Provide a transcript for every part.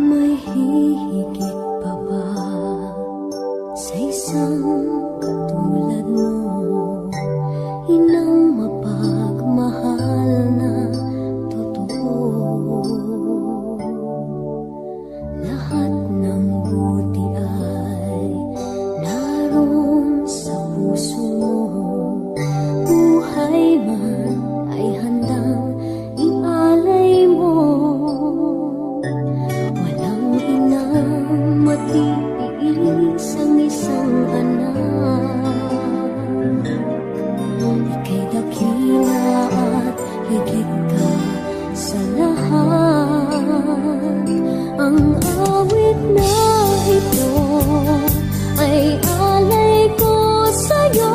May hihigit pa ba sa isang katulad mo? Inang mapagmahal na totoo. Lahat ng buti ay naroon sa puso mo. Buhay man ay handang ialay mo. Matiis ang isang anak. Ika'y dakila at higit ka sa lahat. Ang awit na ito ay alay ko sa'yo.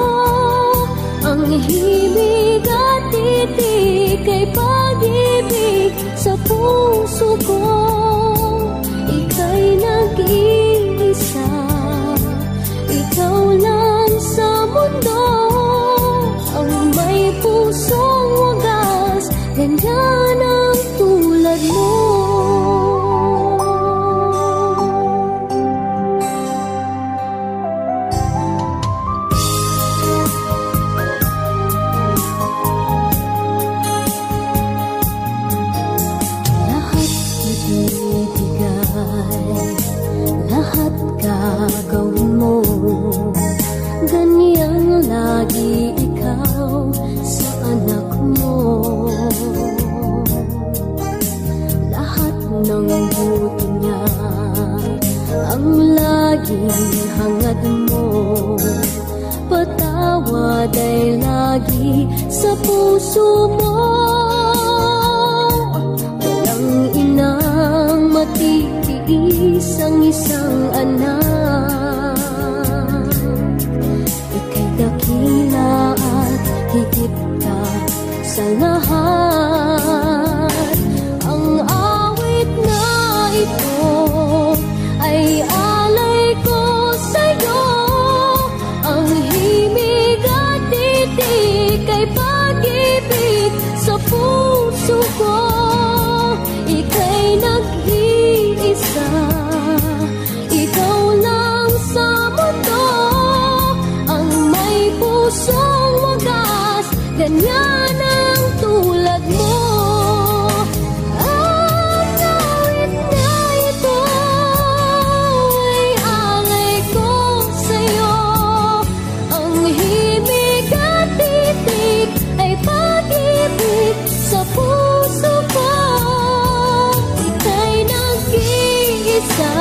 Ang himig at titik ay pag-ibig sa puso ko. Ika'y nag-iisa, ikaw lang sa mundo. Ang may pusong wagas, ganyan ang tulad mo. Lahat gagawin mo, ganyang lagi ikaw sa anak mo. Lahat ng buti niya ang laging hangad mo. Patawad ay lagi sa puso mo. Walang inang matitiis ang isang anak. Ika'y dakila at higit ka sa lahat. Ang awit na ito ay alay ko sa'yo. Ang himig at titik ay pag-ibig sa puso ko. Ika'y nag-iisa, ikaw lang sa mundo. Ang may pusong wagas, ganyan ang tulad mo. Ang awit na ito ay alay ko sa'yo. Ang himig at titik ay pag-ibig sa puso ko. Ika'y nag-iisa,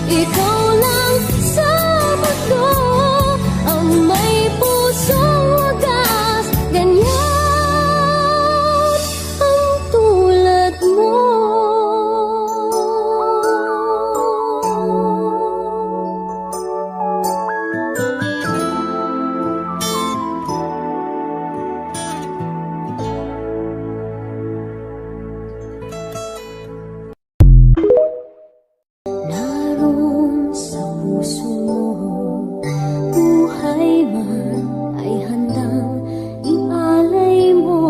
ikaw lang sa mundo. Ang may pusong wagas, ganyan ang tulad mo. Naroon sa puso mo, buhay man ay handang ialay mo.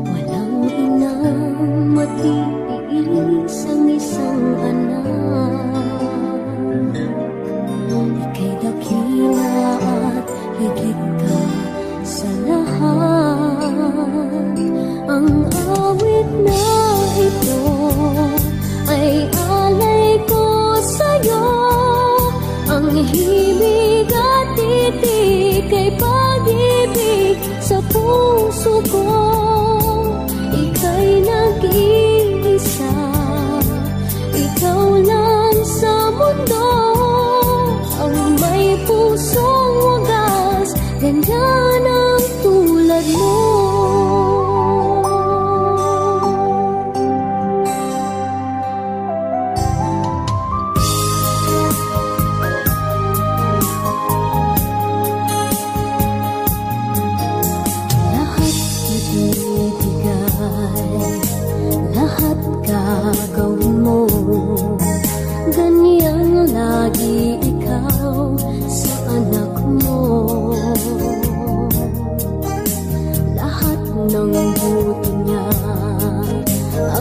Walang inang matiis ang isang anak. Ika'y dakila at higit ka sa lahat. Ang awit na ito ay alay ko sa'yo. Ang himig at titik ay pag-ibig sa puso ko. Ika'y nag-iisa,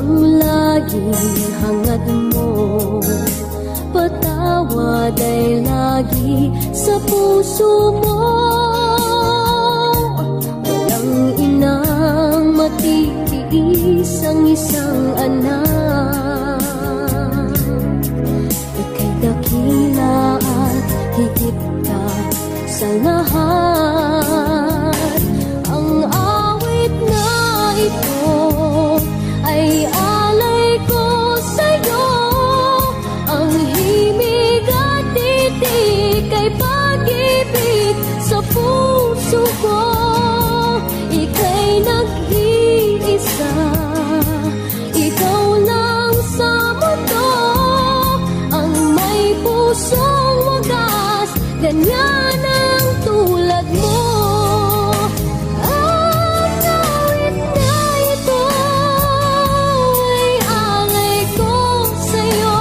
ang laging hangad mo. Patawad ay lagi sa puso mo. Walang inang matitiis ang isang anak. Ika'y dakila at higit ka sa lahat. Ang awit na ito ay alay ko sa'yo. Ang himig at titik ay pag-ibig sa puso ko. Ika'y nag-iisa, ikaw lang sa mundo. Ang may pusong wagas, ganyan ang tulad mo. Ang awit na ito ay alay ko sa'yo.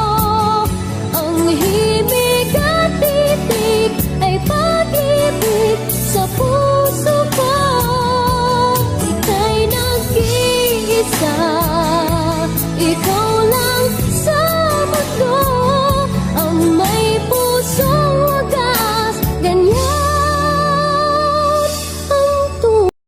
Ang himig at titik ay pag-ibig sa puso ko. Ika'y nag-iisa, ikaw